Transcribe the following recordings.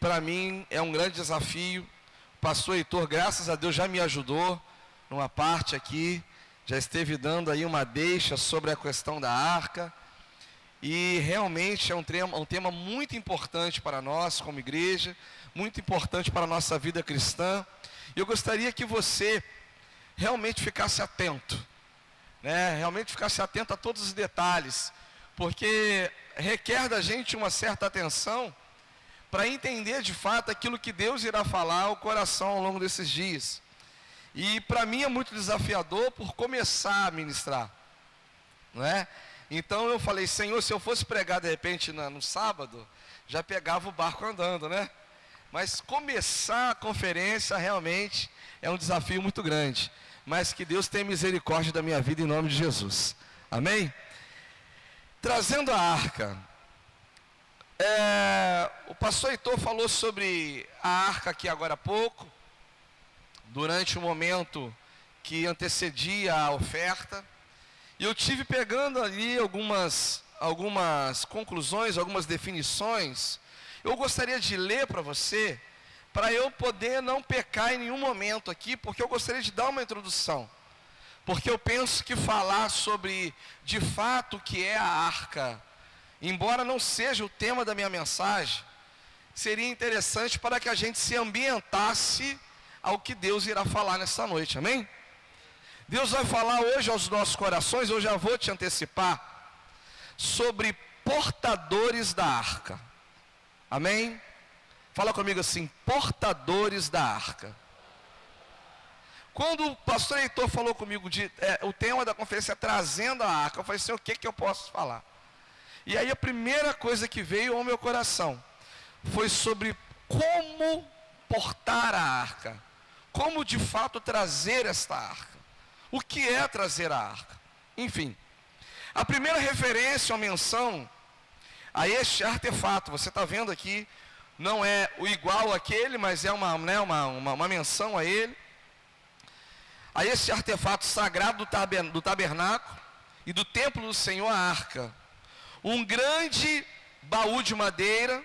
para mim é um grande desafio. O pastor Heitor, graças a Deus, já me ajudou numa parte aqui, já esteve dando aí uma deixa sobre a questão da arca, e realmente é um tema muito importante para nós como igreja, muito importante para a nossa vida cristã. E eu gostaria que você realmente ficasse atento, né? Realmente ficasse atento a todos os detalhes, porque requer da gente uma certa atenção para entender de fato aquilo que Deus irá falar ao coração ao longo desses dias. E para mim é muito desafiador por começar a ministrar, não é? Então eu falei, Senhor, se eu fosse pregar de repente no sábado, já pegava o barco andando, né? Mas começar a conferência realmente é um desafio muito grande. Mas que Deus tenha misericórdia da minha vida em nome de Jesus. Amém? Trazendo a arca. O pastor Heitor falou sobre a arca aqui agora há pouco, durante o momento que antecedia a oferta. E eu tive pegando ali algumas conclusões, algumas definições. Eu gostaria de ler para você, para eu poder não pecar em nenhum momento aqui, porque eu gostaria de dar uma introdução. Porque eu penso que falar sobre, de fato, o que é a arca, embora não seja o tema da minha mensagem, seria interessante para que a gente se ambientasse ao que Deus irá falar nessa noite, amém? Deus vai falar hoje aos nossos corações, eu já vou te antecipar, sobre portadores da arca, amém? Fala comigo assim, portadores da arca. Quando o pastor Heitor falou comigo, o tema da conferência é trazendo a arca, eu falei assim, o que eu posso falar? E aí a primeira coisa que veio ao meu coração, foi sobre como portar a arca, como de fato trazer esta arca. O que é trazer a arca? Enfim, a primeira referência ou menção a este artefato, você está vendo aqui, não é o igual àquele, mas é uma menção a ele, a esse artefato sagrado do tabernáculo e do templo do Senhor, a arca. Um grande baú de madeira,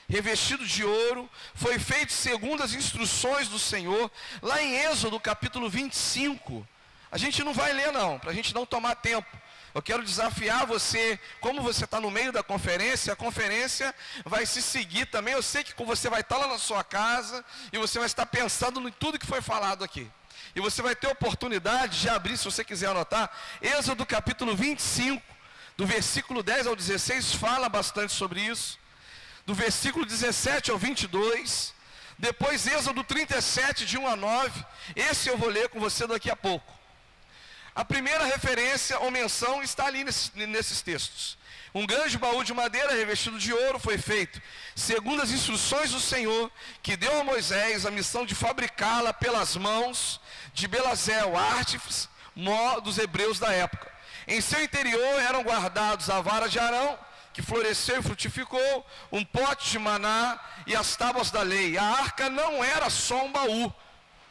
revestido de ouro, foi feito segundo as instruções do Senhor, lá em Êxodo capítulo 25, a gente não vai ler não, para a gente não tomar tempo. Eu quero desafiar você, como você está no meio da conferência, a conferência vai se seguir também. Eu sei que você vai estar lá na sua casa e você vai estar pensando em tudo que foi falado aqui. E você vai ter oportunidade de abrir, se você quiser anotar, Êxodo capítulo 25, do versículo 10 ao 16, fala bastante sobre isso. Do versículo 17 ao 22, depois Êxodo 37, de 1 a 9, esse eu vou ler com você daqui a pouco. A primeira referência ou menção está ali nesses textos. Um grande baú de madeira revestido de ouro foi feito, segundo as instruções do Senhor, que deu a Moisés a missão de fabricá-la pelas mãos de Belazéu, artífice dos hebreus da época. Em seu interior eram guardados a vara de Arão, que floresceu e frutificou, um pote de maná e as tábuas da lei. A arca não era só um baú.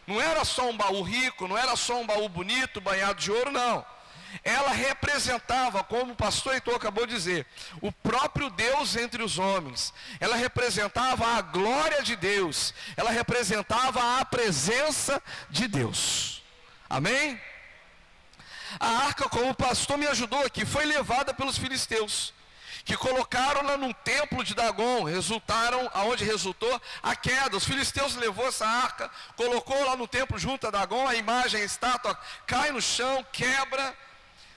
Não era só um baú rico, não era só um baú bonito, banhado de ouro, não. Ela representava, como o pastor Heitor acabou de dizer, o próprio Deus entre os homens. Ela representava a glória de Deus. Ela representava a presença de Deus. Amém? A arca, como o pastor me ajudou aqui, foi levada pelos filisteus, que colocaram-na num templo de Dagom, aonde resultou a queda. Os filisteus levou essa arca, colocou lá no templo junto a Dagom, a imagem, a estátua cai no chão, quebra,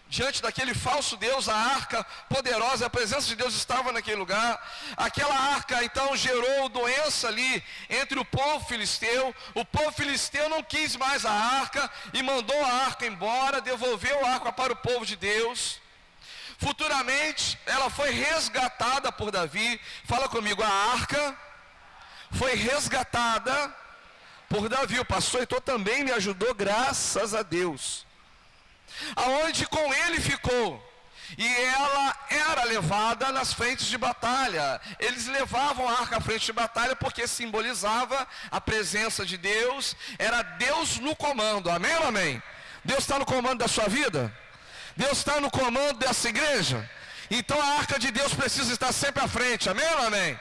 diante daquele falso Deus, a arca poderosa, a presença de Deus estava naquele lugar. Aquela arca então gerou doença ali entre o povo filisteu. O povo filisteu não quis mais a arca e mandou a arca embora, devolveu a arca para o povo de Deus. Futuramente, ela foi resgatada por Davi. Fala comigo, a arca foi resgatada por Davi. O pastor Heitor também me ajudou, graças a Deus. Aonde com ele ficou. E ela era levada nas frentes de batalha. Eles levavam a arca à frente de batalha porque simbolizava a presença de Deus. Era Deus no comando, amém ou amém? Deus está no comando da sua vida? Deus está no comando dessa igreja? Então a arca de Deus precisa estar sempre à frente, amém ou amém?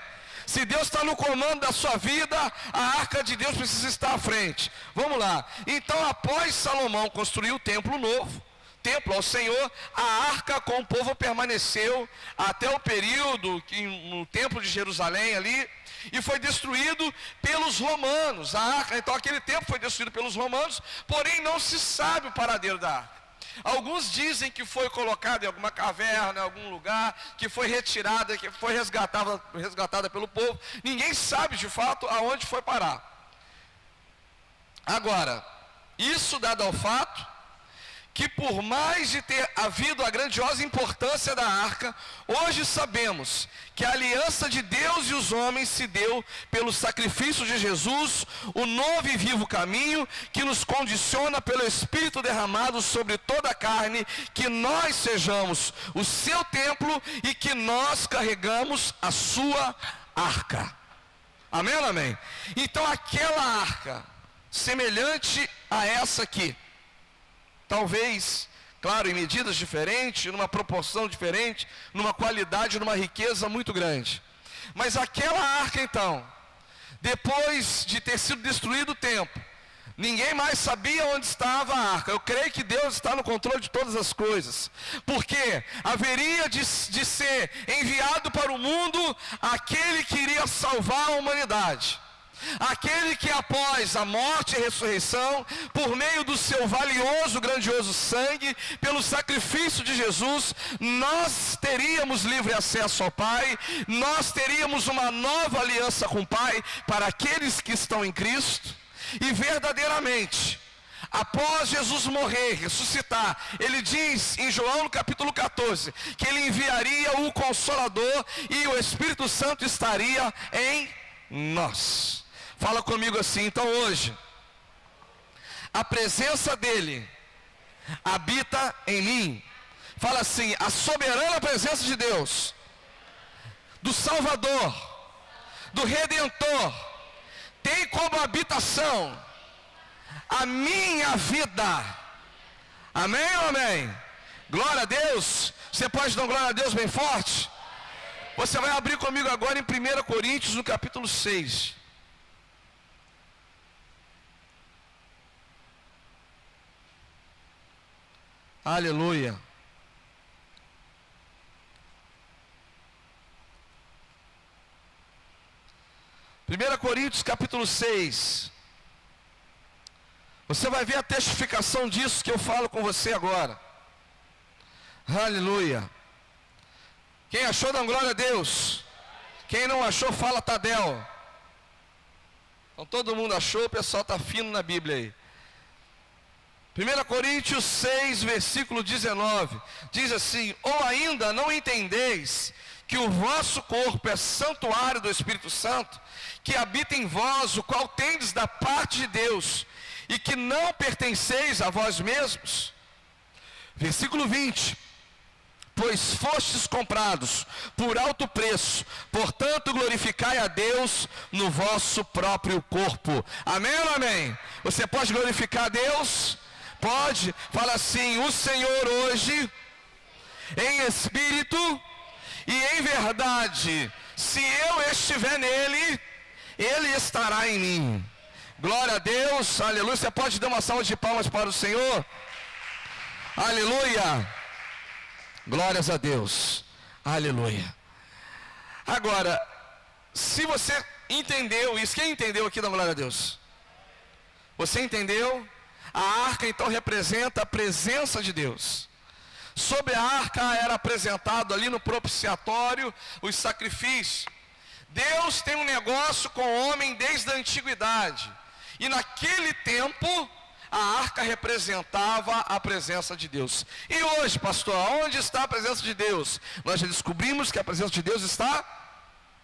Se Deus está no comando da sua vida, a arca de Deus precisa estar à frente. Vamos lá. Então, após Salomão construir o templo novo, templo ao Senhor, a arca com o povo permaneceu até o período no templo de Jerusalém ali, e foi destruído pelos romanos. A arca, então aquele templo foi destruído pelos romanos, porém não se sabe o paradeiro da arca. Alguns dizem que foi colocada em alguma caverna, em algum lugar, que foi retirada, que foi resgatada pelo povo. Ninguém sabe de fato aonde foi parar. Agora, isso dado ao fato que por mais de ter havido a grandiosa importância da arca, hoje sabemos que a aliança de Deus e os homens se deu pelo sacrifício de Jesus, o novo e vivo caminho que nos condiciona pelo Espírito derramado sobre toda a carne, que nós sejamos o seu templo e que nós carregamos a sua arca. Amém ou amém? Então aquela arca, semelhante a essa aqui, talvez, claro, em medidas diferentes, numa proporção diferente, numa qualidade, numa riqueza muito grande. Mas aquela arca então, depois de ter sido destruído o templo, ninguém mais sabia onde estava a arca. Eu creio que Deus está no controle de todas as coisas, porque haveria de ser enviado para o mundo aquele que iria salvar a humanidade. Aquele que após a morte e ressurreição, por meio do seu valioso, grandioso sangue, pelo sacrifício de Jesus, nós teríamos livre acesso ao Pai, nós teríamos uma nova aliança com o Pai para aqueles que estão em Cristo, e verdadeiramente, após Jesus morrer, ressuscitar, ele diz em João no capítulo 14, que ele enviaria o Consolador e o Espírito Santo estaria em nós. Fala comigo assim, então hoje, a presença dele habita em mim. Fala assim, a soberana presença de Deus, do Salvador, do Redentor, tem como habitação a minha vida. Amém ou amém? Glória a Deus. Você pode dar glória a Deus bem forte? Você vai abrir comigo agora em 1 Coríntios, no capítulo 6. Aleluia. Primeira Coríntios capítulo 6. Você vai ver a testificação disso que eu falo com você agora. Aleluia. Quem achou, dá glória a Deus. Quem não achou, fala Tadel. Então todo mundo achou, o pessoal está fino na Bíblia aí. 1 Coríntios 6, versículo 19, diz assim: ou ainda não entendeis que o vosso corpo é santuário do Espírito Santo, que habita em vós, o qual tendes da parte de Deus, e que não pertenceis a vós mesmos? Versículo 20, pois fostes comprados por alto preço, portanto glorificai a Deus no vosso próprio corpo. Amém ou amém? Você pode glorificar a Deus? Pode, fala assim: o Senhor hoje, em espírito e em verdade, se eu estiver nele, ele estará em mim. Glória a Deus, aleluia. Você pode dar uma salva de palmas para o Senhor? Aleluia. Glórias a Deus, aleluia. Agora, se você entendeu isso, quem entendeu aqui, dá glória a Deus? Você entendeu? A arca então representa a presença de Deus. Sobre a arca era apresentado ali no propiciatório os sacrifícios. Deus tem um negócio com o homem desde a antiguidade. E naquele tempo, a arca representava a presença de Deus. E hoje, pastor, onde está a presença de Deus? Nós já descobrimos que a presença de Deus está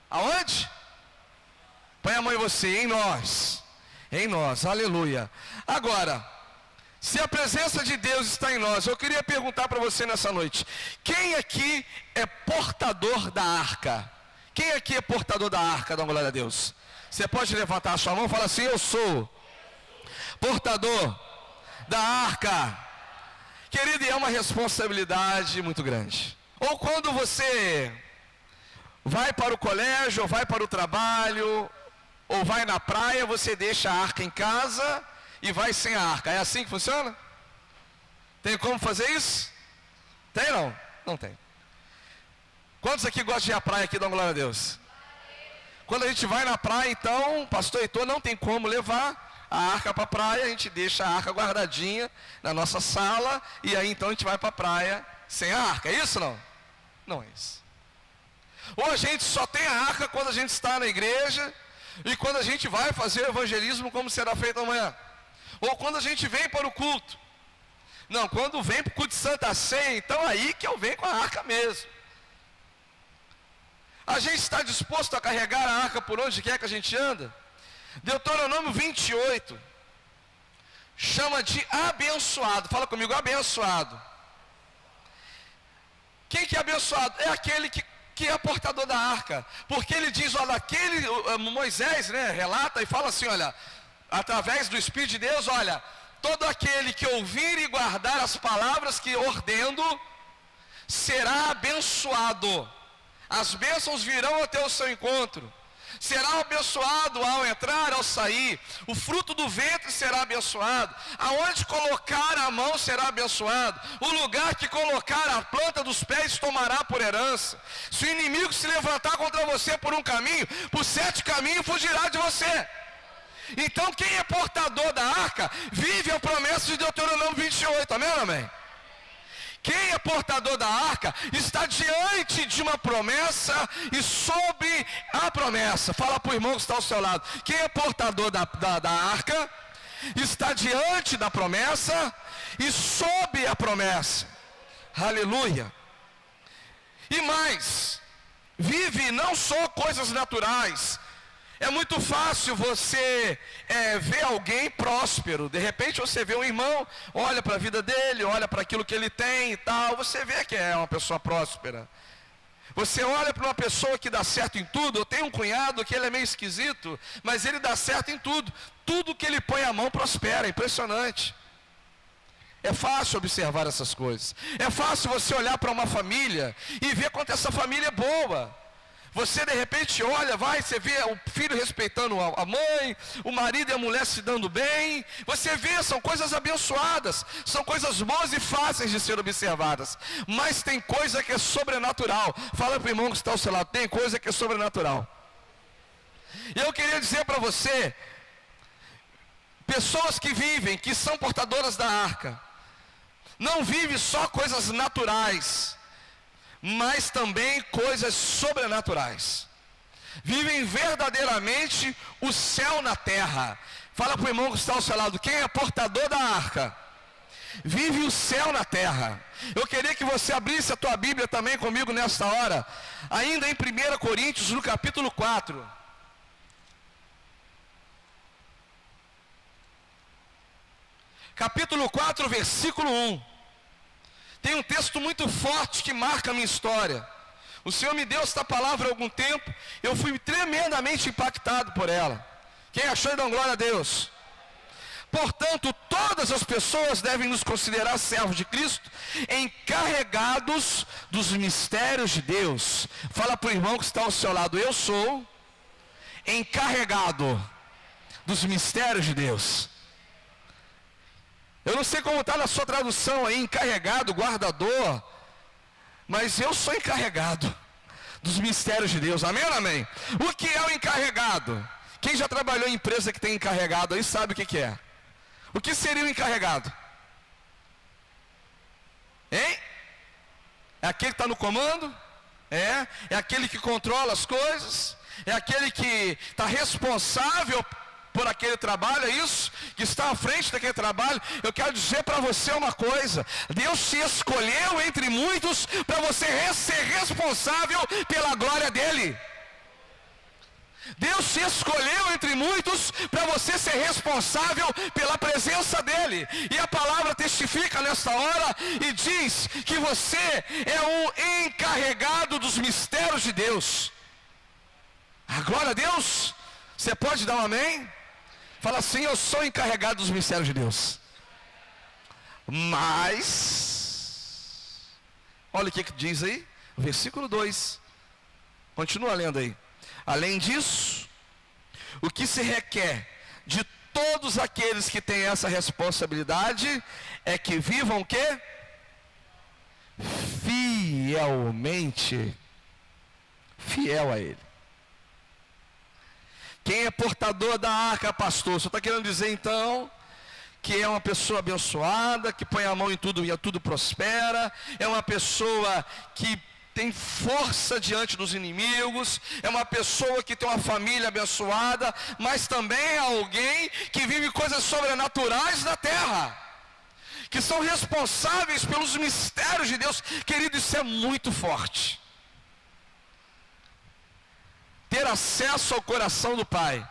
aonde? Põe a mão em você, em nós. Em nós, aleluia. Agora, se a presença de Deus está em nós, eu queria perguntar para você nessa noite: quem aqui é portador da arca? Quem aqui é portador da arca? Dá uma glória a Deus. Você pode levantar a sua mão e falar assim: eu sou portador da arca. Querido, é uma responsabilidade muito grande. Ou quando você vai para o colégio, ou vai para o trabalho, ou vai na praia, você deixa a arca em casa e vai sem a arca. É assim que funciona? Tem como fazer isso? Tem não? Não tem. Quantos aqui gostam de ir à praia aqui, dão glória a Deus? Quando a gente vai na praia, então, pastor Heitor, não tem como levar a arca para a praia, a gente deixa a arca guardadinha na nossa sala, e aí então a gente vai para a praia sem a arca. É isso não? Não é isso. Ou a gente só tem a arca quando a gente está na igreja, e quando a gente vai fazer o evangelismo como será feito amanhã. Ou quando a gente vem para o culto. Não, quando vem para o culto de Santa Ceia, então aí que eu venho com a arca mesmo. A gente está disposto a carregar a arca por onde quer que a gente anda? Deuteronômio 28 chama de abençoado. Fala comigo, abençoado. Quem que é abençoado? É aquele que é portador da arca. Porque ele diz, olha, Moisés, né, relata e fala assim, olha, através do Espírito de Deus, olha, todo aquele que ouvir e guardar as palavras que ordeno, será abençoado. As bênçãos virão até o seu encontro. Será abençoado ao entrar, ao sair. O fruto do ventre será abençoado. Aonde colocar a mão será abençoado. O lugar que colocar a planta dos pés tomará por herança. Se o inimigo se levantar contra você por um caminho, por 7 caminhos fugirá de você. Então quem é portador da arca, vive a promessa de Deuteronômio 28. Amém ou amém? Quem é portador da arca está diante de uma promessa e sobre a promessa. Fala para o irmão que está ao seu lado. Quem é portador da arca está diante da promessa e sob a promessa. Aleluia. E mais, vive não só coisas naturais. É muito fácil você ver alguém próspero. De repente você vê um irmão, olha para a vida dele, olha para aquilo que ele tem e tal. Você vê que é uma pessoa próspera. Você olha para uma pessoa que dá certo em tudo. Eu tenho um cunhado que ele é meio esquisito, mas ele dá certo em tudo. Tudo que ele põe a mão prospera, impressionante. É fácil observar essas coisas. É fácil você olhar para uma família e ver quanto essa família é boa. Você de repente olha, você vê o filho respeitando a mãe, o marido e a mulher se dando bem. Você vê, são coisas abençoadas, são coisas boas e fáceis de ser observadas. Mas tem coisa que é sobrenatural. Fala para o irmão que está ao seu lado, tem coisa que é sobrenatural. E eu queria dizer para você, pessoas que vivem, que são portadoras da arca, não vivem só coisas naturais, mas também coisas sobrenaturais. Vivem verdadeiramente o céu na terra. Fala para o irmão que está ao seu lado, quem é portador da arca vive o céu na terra. Eu queria que você abrisse a tua Bíblia também comigo nesta hora, ainda em 1 Coríntios, no capítulo 4. Capítulo 4, versículo 1. Tem um texto muito forte que marca a minha história. O Senhor me deu esta palavra há algum tempo. Eu fui tremendamente impactado por ela. Quem achou, dá glória a Deus. Portanto, todas as pessoas devem nos considerar servos de Cristo, encarregados dos mistérios de Deus. Fala para o irmão que está ao seu lado, eu sou encarregado dos mistérios de Deus. Eu não sei como está na sua tradução aí, encarregado, guardador, mas eu sou encarregado dos mistérios de Deus. Amém ou amém? O que é o encarregado? Quem já trabalhou em empresa que tem encarregado aí sabe o que é. O que seria o encarregado? Hein? É aquele que está no comando? É aquele que controla as coisas? É aquele que está responsável por aquele trabalho, é isso? Que está à frente daquele trabalho. Eu quero dizer para você uma coisa: Deus te escolheu entre muitos para você ser responsável pela glória dele. Deus te escolheu entre muitos para você ser responsável pela presença dele. E a palavra testifica nesta hora e diz que você é um encarregado dos mistérios de Deus. A glória a Deus. Você pode dar um amém? Fala assim, eu sou encarregado dos mistérios de Deus. Mas olha o que diz aí, versículo 2. Continua lendo aí. Além disso, o que se requer de todos aqueles que têm essa responsabilidade é que vivam o quê? Fielmente. Fiel a Ele. Quem é portador da arca, pastor? Você está querendo dizer então que é uma pessoa abençoada, que põe a mão em tudo e tudo prospera, é uma pessoa que tem força diante dos inimigos, é uma pessoa que tem uma família abençoada, mas também é alguém que vive coisas sobrenaturais na terra, que são responsáveis pelos mistérios de Deus. Querido, isso é muito forte. Ter acesso ao coração do Pai,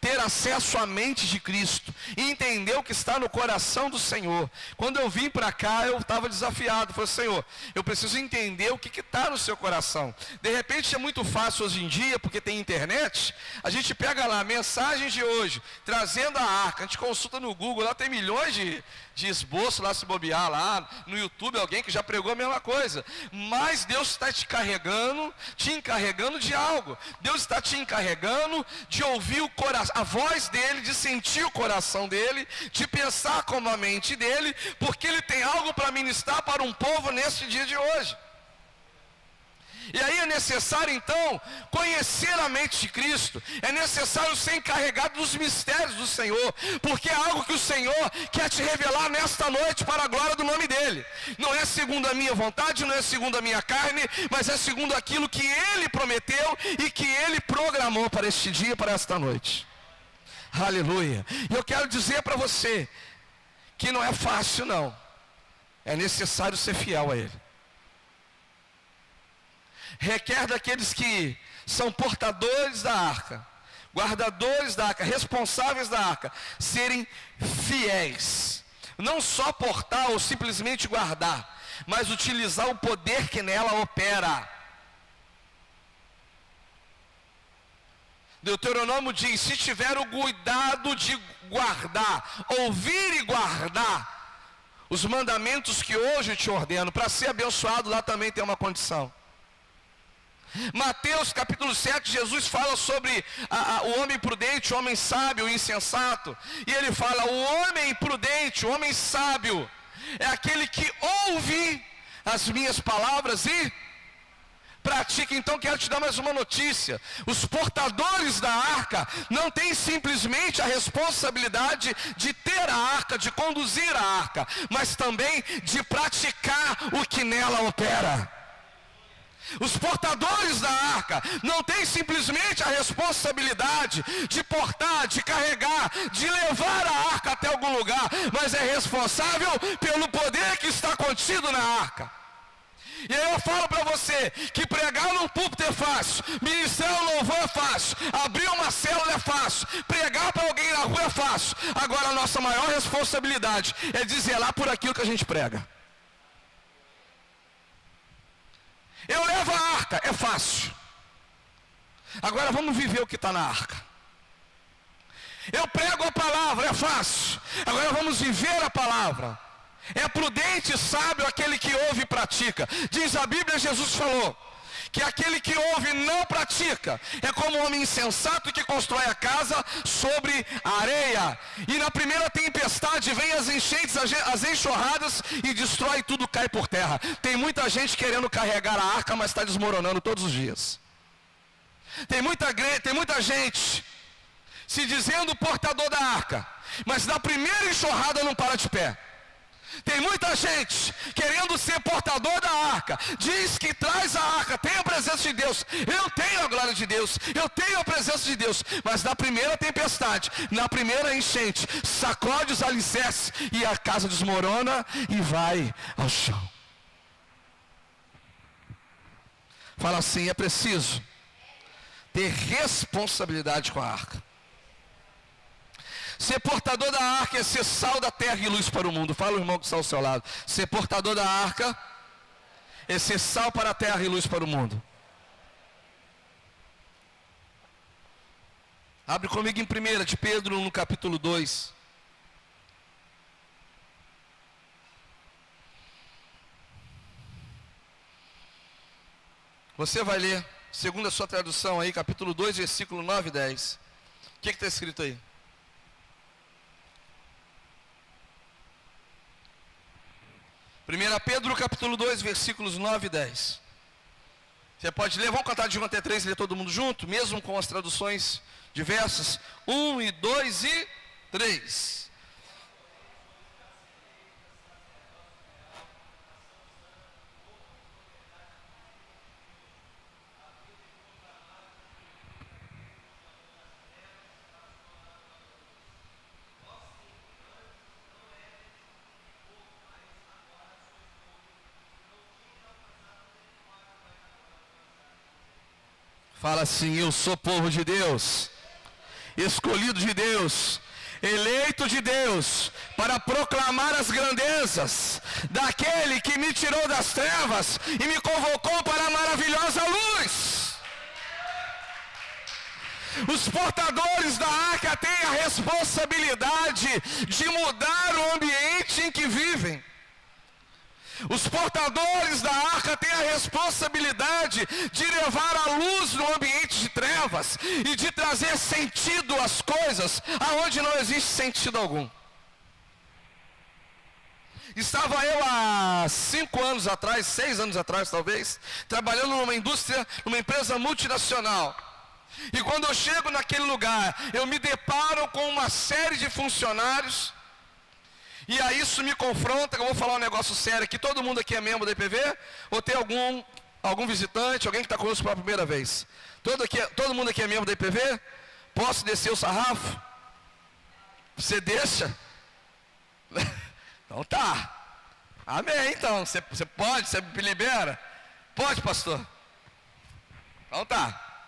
ter acesso à mente de Cristo, e entender o que está no coração do Senhor. Quando eu vim para cá, eu estava desafiado. Falei, Senhor, eu preciso entender o que está no seu coração. De repente é muito fácil hoje em dia, porque tem internet, a gente pega lá, mensagens de hoje, trazendo a arca, a gente consulta no Google, lá tem milhões de esboços, lá se bobear, lá no YouTube, alguém que já pregou a mesma coisa. Mas Deus está te encarregando de algo. Deus está te encarregando de ouvir o coração, a voz dele, de sentir o coração dele, de pensar como a mente dele, porque ele tem algo para ministrar para um povo neste dia de hoje. E aí é necessário então conhecer a mente de Cristo, é necessário ser encarregado dos mistérios do Senhor, porque é algo que o Senhor quer te revelar nesta noite para a glória do nome dEle. Não é segundo a minha vontade, não é segundo a minha carne, mas é segundo aquilo que Ele prometeu e que Ele programou para este dia, para esta noite. Aleluia. E eu quero dizer para você que não é fácil não, é necessário ser fiel a Ele. Requer daqueles que são portadores da arca, guardadores da arca, responsáveis da arca, serem fiéis. Não só portar ou simplesmente guardar, mas utilizar o poder que nela opera. Deuteronômio diz: se tiver o cuidado de guardar, ouvir e guardar os mandamentos que hoje te ordeno, para ser abençoado lá também tem uma condição. Mateus capítulo 7, Jesus fala sobre o homem prudente, o homem sábio, o insensato. E ele fala, o homem prudente, o homem sábio, é aquele que ouve as minhas palavras e pratica. Então quero te dar mais uma notícia. Os portadores da arca não têm simplesmente a responsabilidade de ter a arca, de conduzir a arca, mas também de praticar o que nela opera. Os portadores da arca não têm simplesmente a responsabilidade de portar, de carregar, de levar a arca até algum lugar, mas é responsável pelo poder que está contido na arca. E aí eu falo para você que pregar num púlpito é fácil, ministrar um louvor é fácil, abrir uma célula é fácil, pregar para alguém na rua é fácil. Agora a nossa maior responsabilidade é de zelar por aquilo que a gente prega. Eu levo a arca, é fácil. Agora vamos viver o que está na arca. Eu prego a palavra, é fácil. Agora vamos viver a palavra. É prudente e sábio aquele que ouve e pratica. Diz a Bíblia, Jesus falou que aquele que ouve e não pratica é como um homem insensato que constrói a casa sobre a areia. E na primeira tempestade vem as enchentes, as enxurradas e destrói tudo, cai por terra. Tem muita gente querendo carregar a arca, mas está desmoronando todos os dias. Tem muita gente se dizendo portador da arca, mas na primeira enxurrada não para de pé. Tem muita gente querendo ser portador da arca, diz que traz a arca, tem a presença de Deus, eu tenho a glória de Deus, eu tenho a presença de Deus, mas na primeira tempestade, na primeira enchente, sacode os alicerces e a casa desmorona e vai ao chão. Fala assim, é preciso ter responsabilidade com a arca. Ser portador da arca é ser sal da terra e luz para o mundo. Fala o irmão que está ao seu lado. Ser portador da arca é ser sal para a terra e luz para o mundo. Abre comigo em 1 de Pedro, no capítulo 2. Você vai ler. segundo a sua tradução aí, capítulo 2, versículo 9 e 10. O que está escrito aí? Primeira Pedro, capítulo 2, versículos 9 e 10. Você pode ler, vamos contar de 1 até 3 e ler todo mundo junto, mesmo com as traduções diversas. 1 e 2 e 3. Fala assim: eu sou povo de Deus, escolhido de Deus, eleito de Deus, para proclamar as grandezas daquele que me tirou das trevas e me convocou para a maravilhosa luz. Os portadores da arca têm a responsabilidade de mudar o ambiente em que vivem. Os portadores da arca têm a responsabilidade de levar a luz no ambiente de trevas e de trazer sentido às coisas aonde não existe sentido algum. Estava eu há 5 anos atrás, 6 anos atrás talvez, trabalhando numa indústria, numa empresa multinacional. E quando eu chego naquele lugar, eu me deparo com uma série de funcionários. E aí isso me confronta, que eu vou falar um negócio sério aqui. Todo mundo aqui é membro da IPV? Ou tem algum visitante, alguém que está conosco pela primeira vez? Todo mundo aqui é membro da IPV? Posso descer o sarrafo? Você deixa? Então tá. Amém, então. Você pode? Você me libera? Pode, pastor? Então tá.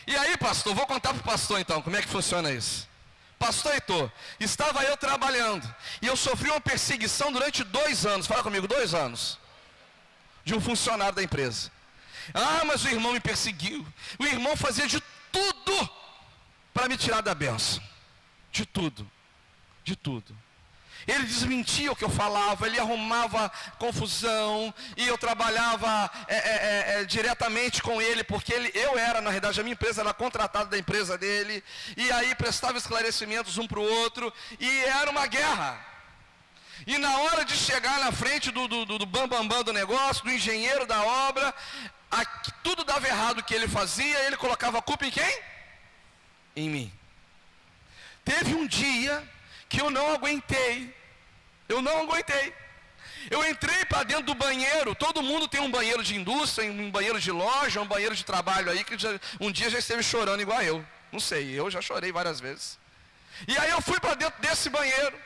E aí, pastor, vou contar para o pastor então, como é que funciona isso. Pastor Heitor, estava eu trabalhando, e eu sofri uma perseguição durante 2 anos, fala comigo, 2 anos, de um funcionário da empresa. Ah, mas o irmão me perseguiu, o irmão fazia de tudo para me tirar da bênção, de tudo. Ele desmentia o que eu falava, ele arrumava confusão, e eu trabalhava diretamente com ele, porque eu era, na realidade, a minha empresa era contratada da empresa dele, e aí prestava esclarecimentos um para o outro, e era uma guerra. E na hora de chegar na frente do bambambam do negócio, do engenheiro da obra, tudo dava errado o que ele fazia, ele colocava a culpa em quem? Em mim. Teve um dia que eu não aguentei. Eu entrei para dentro do banheiro. Todo mundo tem um banheiro de indústria, um banheiro de loja, um banheiro de trabalho aí, que um dia já esteve chorando igual eu. Não sei, eu já chorei várias vezes. E aí eu fui para dentro desse banheiro,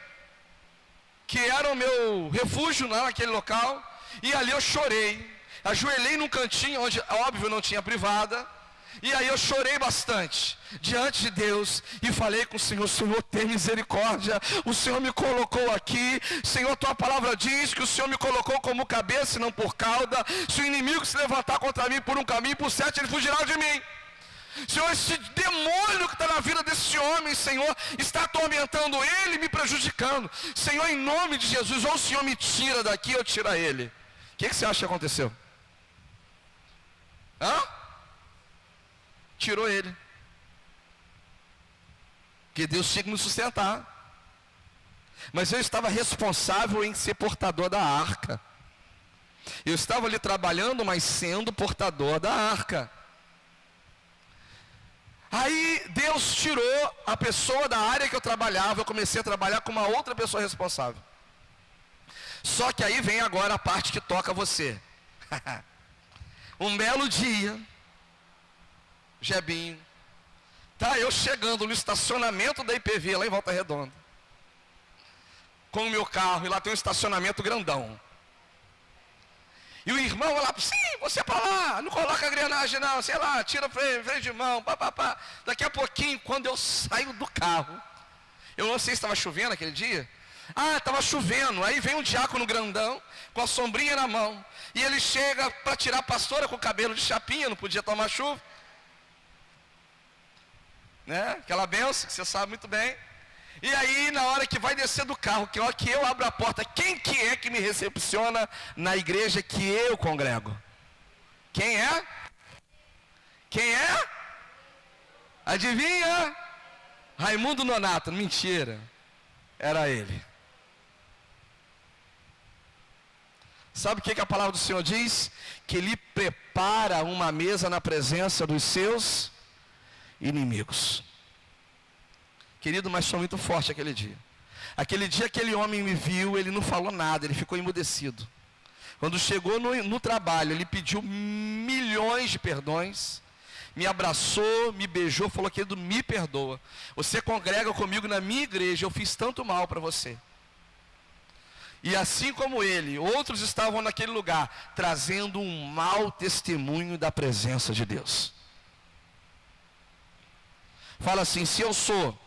que era o meu refúgio naquele local, e ali eu chorei. Ajoelhei num cantinho, onde óbvio não tinha privada. E aí eu chorei bastante diante de Deus e falei com o Senhor: Senhor, tem misericórdia, o Senhor me colocou aqui, Senhor, tua palavra diz que o Senhor me colocou como cabeça e não por cauda. Se o inimigo se levantar contra mim por um caminho, por 7 ele fugirá de mim. Senhor, esse demônio que está na vida desse homem, Senhor, está atormentando ele e me prejudicando. Senhor, em nome de Jesus, ou o Senhor me tira daqui ou tira ele. O que você acha que aconteceu? Tirou ele. Porque Deus tinha que me sustentar. Mas eu estava responsável em ser portador da arca. Eu estava ali trabalhando, mas sendo portador da arca. Aí Deus tirou a pessoa da área que eu trabalhava. Eu comecei a trabalhar com uma outra pessoa responsável. Só que aí vem agora a parte que toca você. Um belo dia, Jebinho, tá eu chegando no estacionamento da IPV lá em Volta Redonda, com o meu carro, e lá tem um estacionamento grandão, e o irmão lá, sim, você é para lá, não coloca a engrenagem não, sei lá, tira freio de mão, papapá. Daqui a pouquinho, quando eu saio do carro, eu não sei se estava chovendo aquele dia, estava chovendo, aí vem um diácono grandão, com a sombrinha na mão, e ele chega para tirar a pastora com o cabelo de chapinha, não podia tomar chuva, né? Aquela benção que você sabe muito bem. E aí na hora que vai descer do carro, que hora que eu abro a porta, quem que é que me recepciona na igreja que eu congrego? Quem é? Quem é? Adivinha? Raimundo Nonato. Mentira. Era ele. Sabe o que a palavra do Senhor diz? Que ele prepara uma mesa na presença dos seus inimigos. Querido, mas foi muito forte aquele dia. Aquele dia aquele homem me viu, ele não falou nada, ele ficou emudecido. Quando chegou no trabalho, ele pediu milhões de perdões, me abraçou, me beijou, falou: querido, me perdoa. Você congrega comigo na minha igreja, eu fiz tanto mal para você. E assim como ele, outros estavam naquele lugar, trazendo um mau testemunho da presença de Deus. Fala assim: se eu sou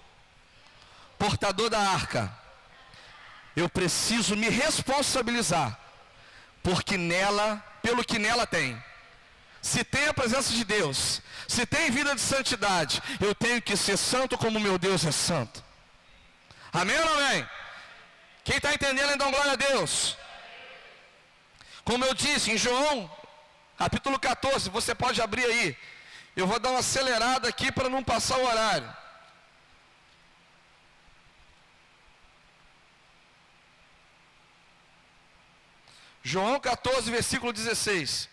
portador da arca, eu preciso me responsabilizar, porque nela, pelo que nela tem. Se tem a presença de Deus, se tem vida de santidade, eu tenho que ser santo como meu Deus é santo. Amém ou não amém? Quem está entendendo, então glória a Deus. Como eu disse em João, capítulo 14, você pode abrir aí. Eu vou dar uma acelerada aqui para não passar o horário. João 14, versículo 16.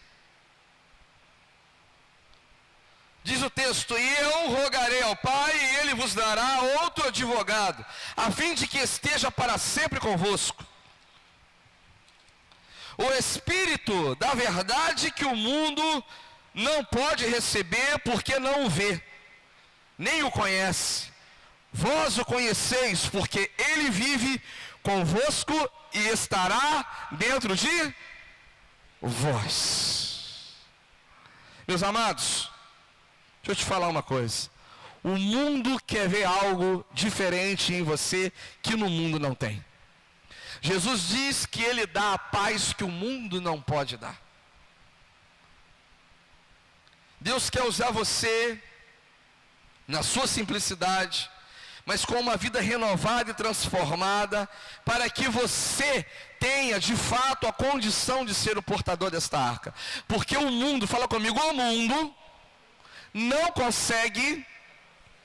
Diz o texto: e eu rogarei ao Pai, e Ele vos dará outro advogado, a fim de que esteja para sempre convosco. O Espírito da verdade, que o mundo não pode receber, porque não o vê, nem o conhece. Vós o conheceis, porque Ele vive convosco e estará dentro de vós. Meus amados, deixa eu te falar uma coisa. O mundo quer ver algo diferente em você que no mundo não tem. Jesus diz que Ele dá a paz que o mundo não pode dar. Deus quer usar você na sua simplicidade, mas com uma vida renovada e transformada, para que você tenha de fato a condição de ser o portador desta arca. Porque o mundo, fala comigo, o mundo não consegue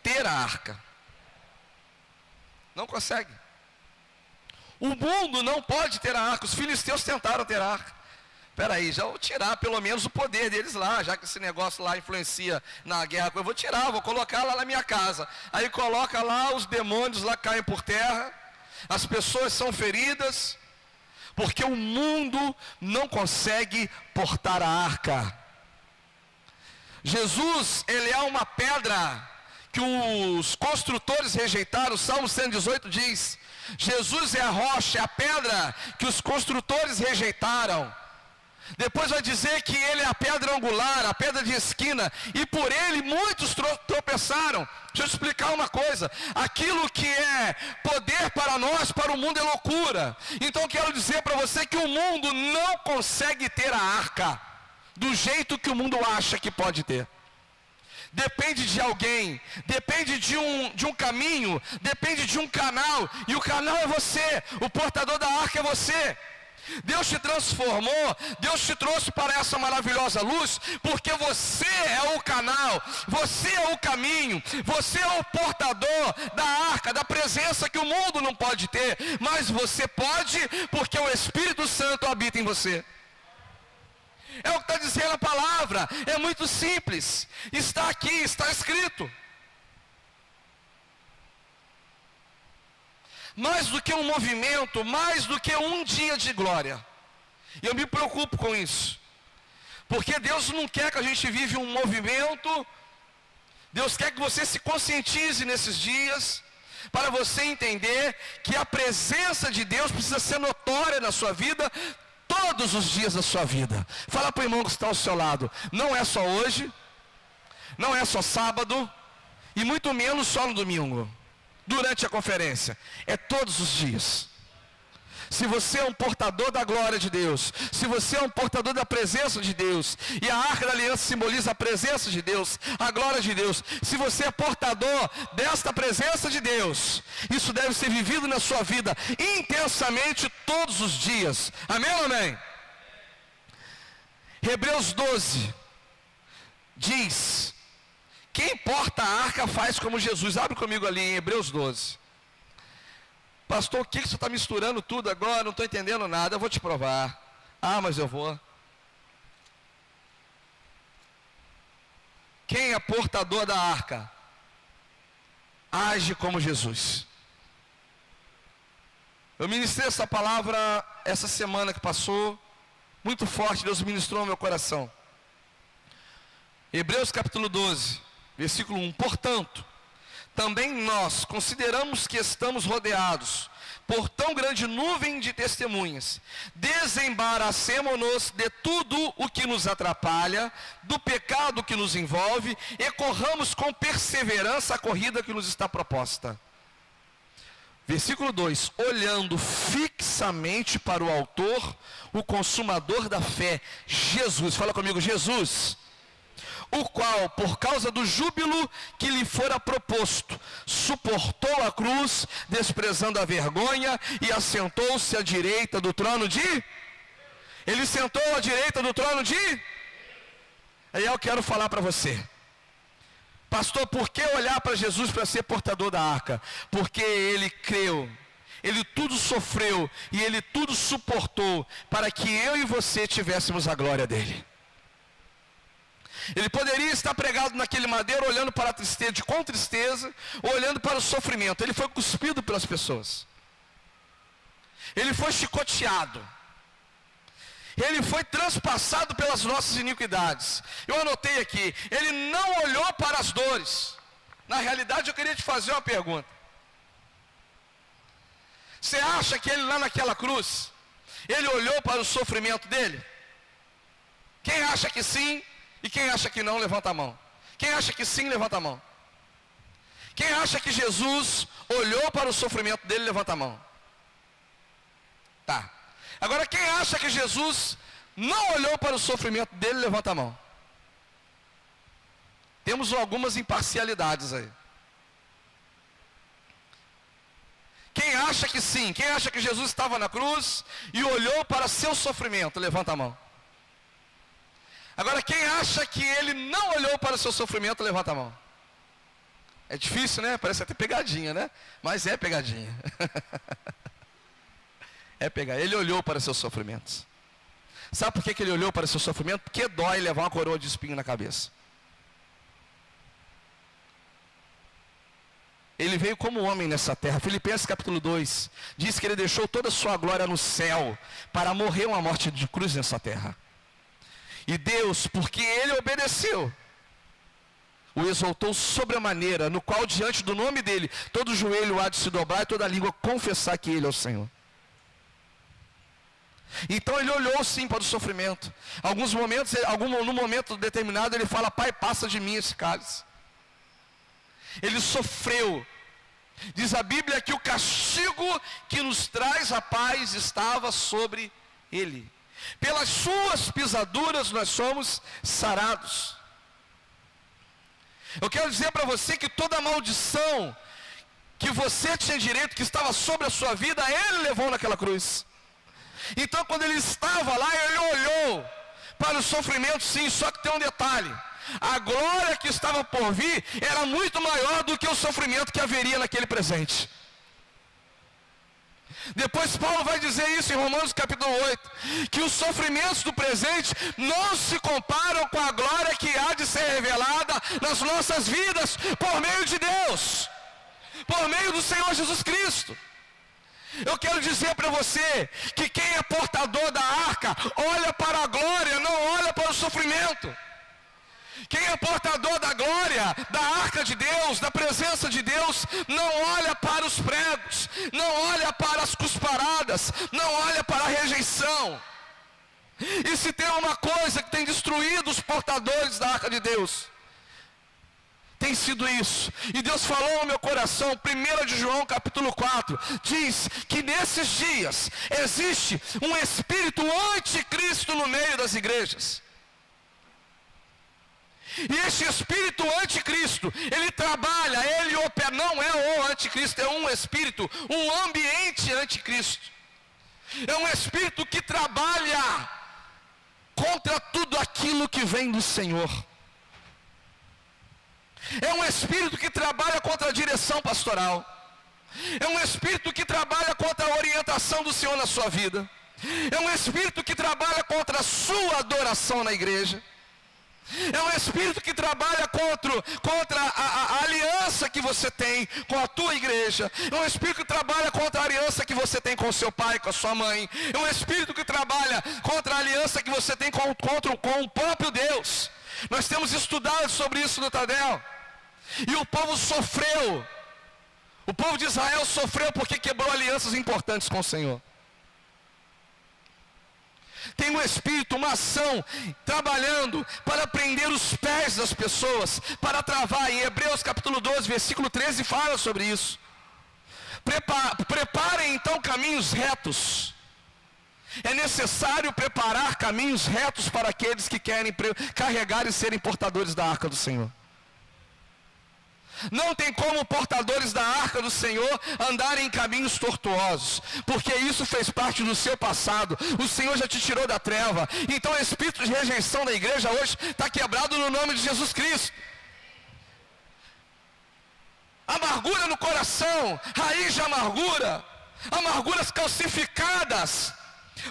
ter a arca. Não consegue. O mundo não pode ter a arca. Os filisteus tentaram ter a arca. Espera aí, já vou tirar pelo menos o poder deles lá, já que esse negócio lá influencia na guerra. Eu vou tirar, vou colocar lá na minha casa. Aí coloca lá, os demônios lá caem por terra, as pessoas são feridas, porque o mundo não consegue portar a arca. Jesus, Ele é uma pedra que os construtores rejeitaram. O Salmo 118 diz: Jesus é a rocha, é a pedra que os construtores rejeitaram. Depois vai dizer que Ele é a pedra angular, a pedra de esquina, e por Ele muitos tropeçaram. Deixa eu te explicar uma coisa: aquilo que é poder para nós, para o mundo é loucura. Então quero dizer para você que o mundo não consegue ter a arca do jeito que o mundo acha que pode ter. Depende de alguém, depende de um caminho, depende de um canal, e o canal é você, o portador da arca é você. Deus te transformou, Deus te trouxe para essa maravilhosa luz, porque você é o canal, você é o caminho, você é o portador da arca, da presença que o mundo não pode ter, mas você pode, porque o Espírito Santo habita em você. É o que está dizendo a palavra, é muito simples, está aqui, está escrito. Mais do que um movimento, mais do que um dia de glória. E eu me preocupo com isso, porque Deus não quer que a gente vive um movimento. Deus quer que você se conscientize nesses dias, para você entender que a presença de Deus precisa ser notória na sua vida, todos os dias da sua vida. Fala para o irmão que está ao seu lado: não é só hoje, não é só sábado, e muito menos só no domingo, durante a conferência, é todos os dias. Se você é um portador da glória de Deus, se você é um portador da presença de Deus, e a arca da aliança simboliza a presença de Deus, a glória de Deus, se você é portador desta presença de Deus, isso deve ser vivido na sua vida intensamente todos os dias. Amém ou amém? Hebreus 12 diz Quem porta a arca faz como Jesus. Abre comigo ali em Hebreus 12. Pastor, o que você está misturando tudo agora? Não estou entendendo nada. Eu vou te provar. Ah, mas eu vou. Quem é portador da arca? Age como Jesus. Eu ministrei essa palavra essa semana que passou, muito forte, Deus ministrou no meu coração. Hebreus capítulo 12, versículo 1. Portanto, também nós consideramos que estamos rodeados por tão grande nuvem de testemunhas, desembaracemo-nos de tudo o que nos atrapalha, do pecado que nos envolve, e corramos com perseverança a corrida que nos está proposta. Versículo 2, olhando fixamente para o autor, o consumador da fé, Jesus, fala comigo, Jesus, o qual, por causa do júbilo que lhe fora proposto, suportou a cruz, desprezando a vergonha, e assentou-se à direita do trono de... Ele sentou à direita do trono de... Aí eu quero falar para você. Pastor, por que olhar para Jesus para ser portador da arca? Porque ele creu, ele tudo sofreu e ele tudo suportou para que eu e você tivéssemos a glória dele. Ele poderia estar pregado naquele madeiro olhando para a tristeza, com tristeza, ou olhando para o sofrimento. Ele foi cuspido pelas pessoas. Ele foi chicoteado. Ele foi transpassado pelas nossas iniquidades. Eu anotei aqui, ele não olhou para as dores. Na realidade, eu queria te fazer uma pergunta. Você acha que ele lá naquela cruz, ele olhou para o sofrimento dele? Quem acha que sim e quem acha que não, levanta a mão. Quem acha que sim, levanta a mão. Quem acha que Jesus olhou para o sofrimento dele, levanta a mão. Tá. Agora, quem acha que Jesus não olhou para o sofrimento dele, levanta a mão. Temos algumas imparcialidades aí. Quem acha que sim, quem acha que Jesus estava na cruz e olhou para seu sofrimento, levanta a mão. Agora, quem acha que ele não olhou para o seu sofrimento, levanta a mão. É difícil, né? Parece até pegadinha, né? Mas é pegadinha. É pegar. Ele olhou para seus sofrimentos. Sabe por que ele olhou para seu sofrimento? Porque dói levar uma coroa de espinho na cabeça. Ele veio como homem nessa terra. Filipenses capítulo 2 diz que ele deixou toda a sua glória no céu para morrer uma morte de cruz nessa terra. E Deus, porque ele obedeceu, o exaltou sobremaneira, no qual diante do nome dele todo joelho há de se dobrar e toda língua confessar que ele é o Senhor. Então ele olhou sim para o sofrimento. Alguns momentos, num momento determinado, ele fala: Pai, passa de mim esse cálice. Ele sofreu. Diz a Bíblia que o castigo que nos traz a paz estava sobre ele. Pelas suas pisaduras nós somos sarados. Eu quero dizer para você que toda a maldição que você tinha direito, que estava sobre a sua vida, ele levou naquela cruz. Então, quando ele estava lá, ele olhou para o sofrimento, sim, só que tem um detalhe: a glória que estava por vir era muito maior do que o sofrimento que haveria naquele presente. Depois Paulo vai dizer isso em Romanos capítulo 8, que os sofrimentos do presente não se comparam com a glória que há de ser revelada nas nossas vidas por meio de Deus, por meio do Senhor Jesus Cristo. Eu quero dizer para você que quem é portador da arca olha para a glória, não olha para o sofrimento. Quem é portador da glória, da arca de Deus, da presença de Deus, não olha para os pregos, não olha para as cusparadas, não olha para a rejeição. E se tem uma coisa que tem destruído os portadores da arca de Deus, tem sido isso. E Deus falou no meu coração, 1 de João capítulo 4, diz que nesses dias existe um espírito anticristo no meio das igrejas. E esse espírito anticristo, ele trabalha, ele opera, não é o anticristo, é um espírito, um ambiente anticristo. É um espírito que trabalha contra tudo aquilo que vem do Senhor. É um espírito que trabalha contra a direção pastoral. É um espírito que trabalha contra a orientação do Senhor na sua vida. É um espírito que trabalha contra a sua adoração na igreja. É um espírito que trabalha contra a aliança que você tem com a tua igreja. É um espírito que trabalha contra a aliança que você tem com o seu pai, com a sua mãe. É um espírito que trabalha contra a aliança que você tem com o próprio Deus. Nós temos estudado sobre isso no Tadel. E o povo sofreu. O povo de Israel sofreu porque quebrou alianças importantes com o Senhor. Tem um espírito, uma ação, trabalhando para prender os pés das pessoas, para travar. Em Hebreus capítulo 12, versículo 13, fala sobre isso. Preparem então caminhos retos. É necessário preparar caminhos retos para aqueles que querem carregar e serem portadores da arca do Senhor. Não tem como portadores da arca do Senhor andarem em caminhos tortuosos, porque isso fez parte do seu passado. O Senhor já te tirou da treva. Então o espírito de rejeição da igreja hoje está quebrado no nome de Jesus Cristo. Amargura no coração, raiz de amargura, amarguras calcificadas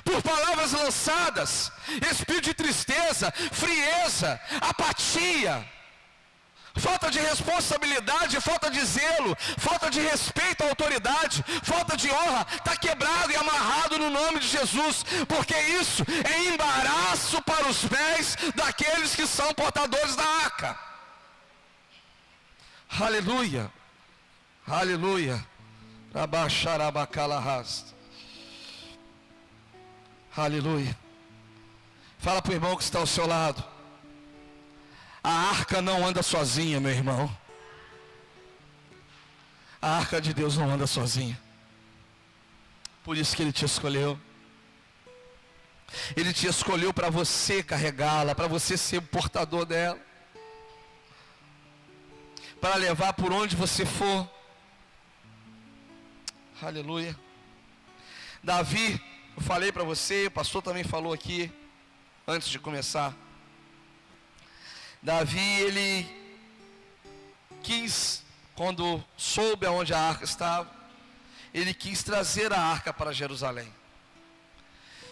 por palavras lançadas, espírito de tristeza, frieza, apatia, falta de responsabilidade, falta de zelo, falta de respeito à autoridade, falta de honra, está quebrado e amarrado no nome de Jesus, porque isso é embaraço para os pés daqueles que são portadores da arca. Aleluia, aleluia, aleluia. Fala para o irmão que está ao seu lado: a arca não anda sozinha, meu irmão. A arca de Deus não anda sozinha. Por isso que Ele te escolheu. Ele te escolheu para você carregá-la, para você ser o portador dela, para levar por onde você for. Aleluia. Davi, eu falei para você, o pastor também falou aqui, antes de começar. Davi, ele quis, quando soube aonde a arca estava, ele quis trazer a arca para Jerusalém.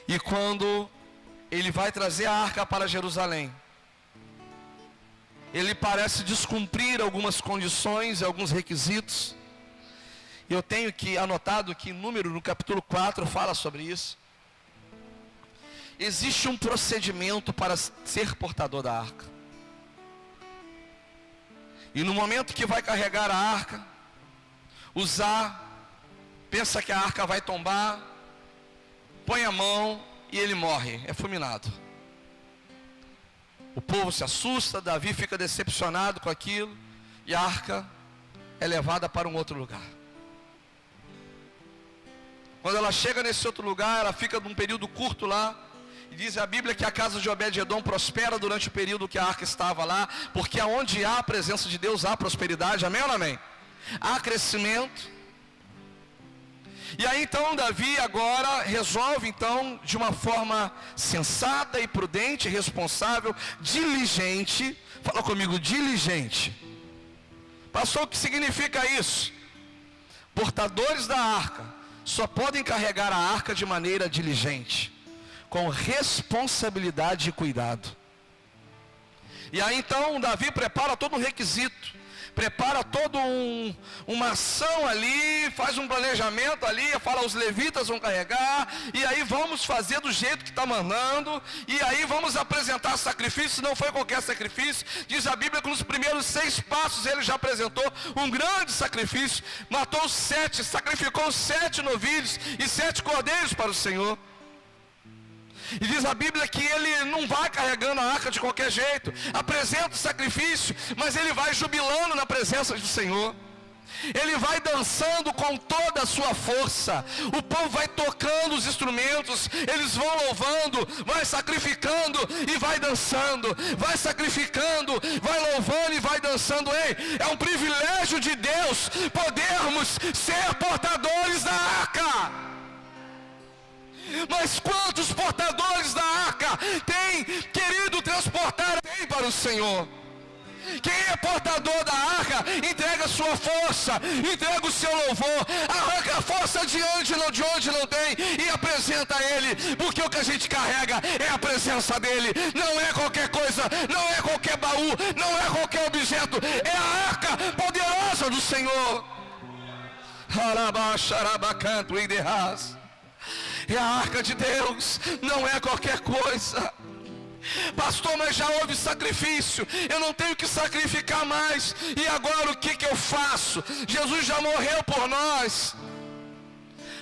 E quando ele vai trazer a arca para Jerusalém, ele parece descumprir algumas condições e alguns requisitos. Eu tenho anotado que Número, no capítulo 4, fala sobre isso. Existe um procedimento para ser portador da arca. E no momento que vai carregar a arca, pensa que a arca vai tombar, põe a mão e ele morre, é fulminado. O povo se assusta, Davi fica decepcionado com aquilo, e a arca é levada para um outro lugar. Quando ela chega nesse outro lugar, ela fica num período curto lá. E diz a Bíblia que a casa de Obed-Edom prospera durante o período que a arca estava lá, porque aonde há a presença de Deus há prosperidade, amém ou não amém? Há crescimento. E aí então Davi agora resolve então, de uma forma sensata e prudente, responsável, diligente. Fala comigo, diligente. Pastor, o que significa isso? Portadores da arca só podem carregar a arca de maneira diligente, com responsabilidade e cuidado. E aí então Davi prepara todo um requisito, prepara toda uma ação ali, faz um planejamento ali, fala: os levitas vão carregar, e aí vamos fazer do jeito que está mandando, e aí vamos apresentar sacrifício. Não foi qualquer sacrifício, diz a Bíblia que nos primeiros 6 passos ele já apresentou um grande sacrifício, matou 7, sacrificou 7 novilhos e 7 cordeiros para o Senhor. E diz a Bíblia que ele não vai carregando a arca de qualquer jeito, apresenta o sacrifício, mas ele vai jubilando na presença do Senhor. Ele vai dançando com toda a sua força. O povo vai tocando os instrumentos, eles vão louvando, vai sacrificando e vai dançando, vai sacrificando, vai louvando e vai dançando. Ei, é um privilégio de Deus podermos ser portadores da arca. Mas quantos portadores da arca têm querido transportar para o Senhor? Quem é portador da arca, entrega a sua força, entrega o seu louvor, arranca a força de onde não tem e apresenta a Ele, porque o que a gente carrega é a presença dEle, não é qualquer coisa, não é qualquer baú, não é qualquer objeto, é a arca poderosa do Senhor. É a arca de Deus, não é qualquer coisa. Pastor, mas já houve sacrifício, eu não tenho que sacrificar mais, e agora o que eu faço? Jesus já morreu por nós.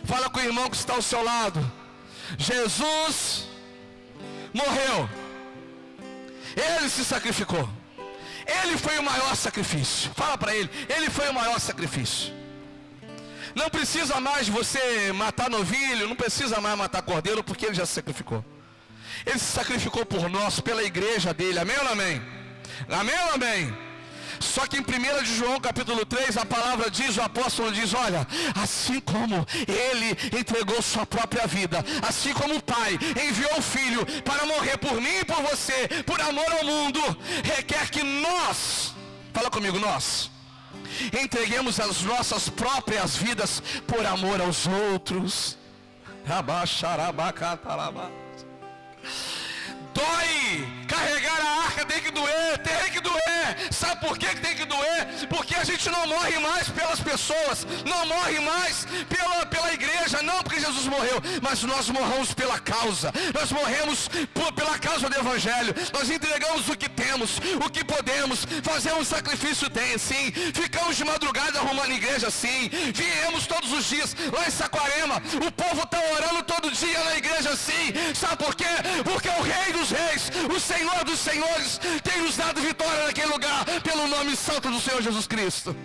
Fala com o irmão que está ao seu lado. Jesus morreu, Ele se sacrificou, Ele foi o maior sacrifício. Fala para Ele foi o maior sacrifício. Não precisa mais você matar novilho, não precisa mais matar cordeiro, porque Ele já se sacrificou. Ele se sacrificou por nós, pela igreja dele, amém ou não amém? Amém ou não amém? Só que em 1 de João capítulo 3, a palavra diz, o apóstolo diz, olha, assim como Ele entregou sua própria vida, assim como o Pai enviou o Filho para morrer por mim e por você, por amor ao mundo, requer que nós, fala comigo, nós entreguemos as nossas próprias vidas por amor aos outros. Dói, carregar a arca tem que doer, sabe por que tem que doer? Porque a gente não morre mais pelas pessoas, não morre mais pela igreja, não porque Jesus morreu, mas nós morremos pela causa, nós morremos pela causa do Evangelho, nós entregamos o que temos, o que podemos, fazemos sacrifício sim, ficamos de madrugada arrumando igreja sim, viemos todos os dias, lá em Saquarema, o povo está orando todo dia na igreja sim, sabe por quê? Porque o Rei dos Reis, o Senhor dos Senhores, tem nos dado vitória naquele lugar, pelo nome santo do Senhor Jesus Cristo.